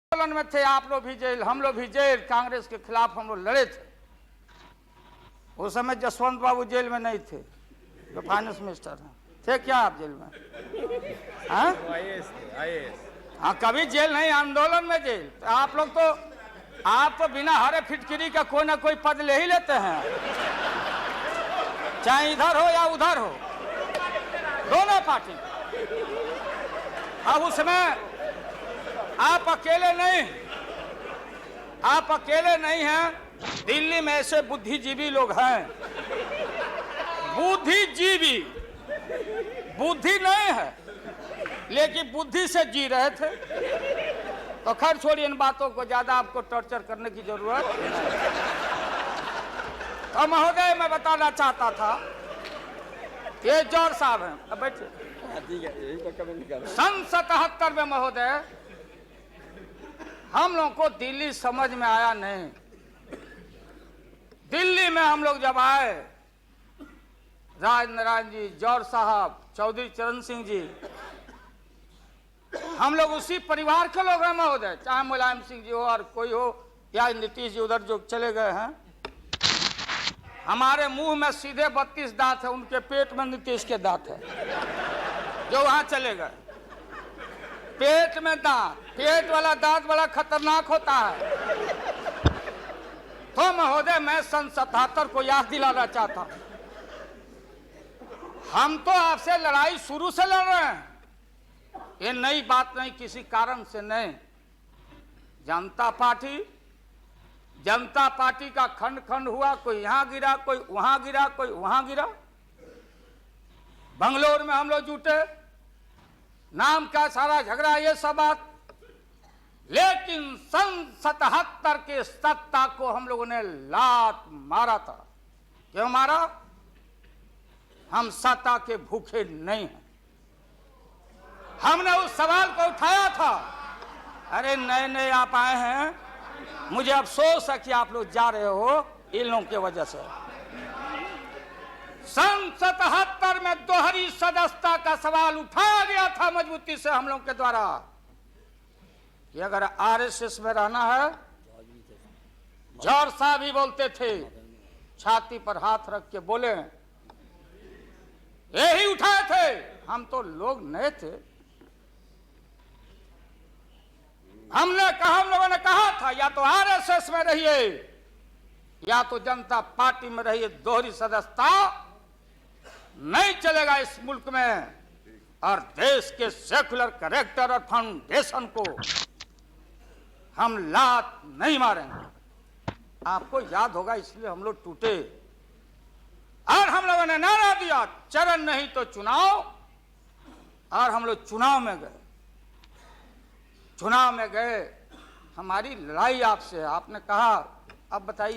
आंदोलन में थे, आप लोग भी जेल, हम लोग भी जेल, कांग्रेस के खिलाफ हम लोग लड़े थे। उस समय जसवंत बाबू जेल में नहीं थे, जो फाइनेंस मिनिस्टर हैं। थे क्या आप जेल में? हाँ, हाँ, कभी जेल नहीं, आंदोलन में जेल। तो आप तो बिना हरे फिटकिरी का कोई ना कोई पद ले ही लेते हैं, चाहे इधर हो या उधर हो, दोनों पार्टी। अब उसमें आप अकेले नहीं हैं। दिल्ली में ऐसे बुद्धिजीवी लोग हैं, बुद्धिजीवी, बुद्धि नहीं है लेकिन बुद्धि से जी रहे थे। तो खैर छोड़िए इन बातों को, ज्यादा आपको टॉर्चर करने की जरूरत नहीं। तो महोदय, मैं बताना चाहता था, ये जौहर साहब हैं, अब बैठिए। सन 77 में महोदय हम लोगों को दिल्ली समझ में आया नहीं। दिल्ली में हम लोग जब आए, राज नारायण जी, जौहर साहब, चौधरी चरण सिंह जी, हम लोग उसी परिवार के लोग हैं महोदय, चाहे मुलायम सिंह जी हो और कोई हो, या नीतीश जी उधर जो चले गए हैं। हमारे मुंह में सीधे 32 दांत है, उनके पेट में नीतीश के दांत है, जो वहां चले गए। पेट में दांत, पेट वाला दांत बड़ा खतरनाक होता है। तो महोदय, मैं सन 77 को याद दिलाना चाहता हूं, हम तो आपसे लड़ाई शुरू से लड़ रहे हैं, ये नई बात नहीं, किसी कारण से नहीं। जनता पार्टी का खंड खंड हुआ, कोई यहां गिरा, कोई वहां गिरा, कोई वहां गिरा। बंगलोर में हम लोग जुटे, नाम का सारा झगड़ा, ये सब बात। लेकिन सन 77 के सत्ता को हम लोगों ने लात मारा था। क्यों मारा? हम सत्ता के भूखे नहीं हैं। हमने उस सवाल को उठाया था। अरे नए नए आप आए हैं, मुझे अफसोस है कि आप लोग जा रहे हो इन लोगों की वजह से। सन 77 में दोहरी सदस्यता का सवाल उठाया गया था मजबूती से हम लोग के द्वारा, कि अगर आरएसएस में रहना है, जौहर साहब ही बोलते थे, छाती पर हाथ रख के बोले, यही उठाए थे। हम तो लोग नए थे, हम लोगों ने कहा था, या तो आरएसएस में रहिए या तो जनता पार्टी में रहिए, दोहरी सदस्यता नहीं चलेगा इस मुल्क में, और देश के सेकुलर कैरेक्टर और फाउंडेशन को हम लात नहीं मारेंगे। आपको याद होगा, इसलिए हम लोग टूटे और हम लोगों ने नारा दिया, चरण नहीं तो चुनाव, और हम लोग चुनाव में गए। हमारी लड़ाई आपसे, आपने कहा अब बताइए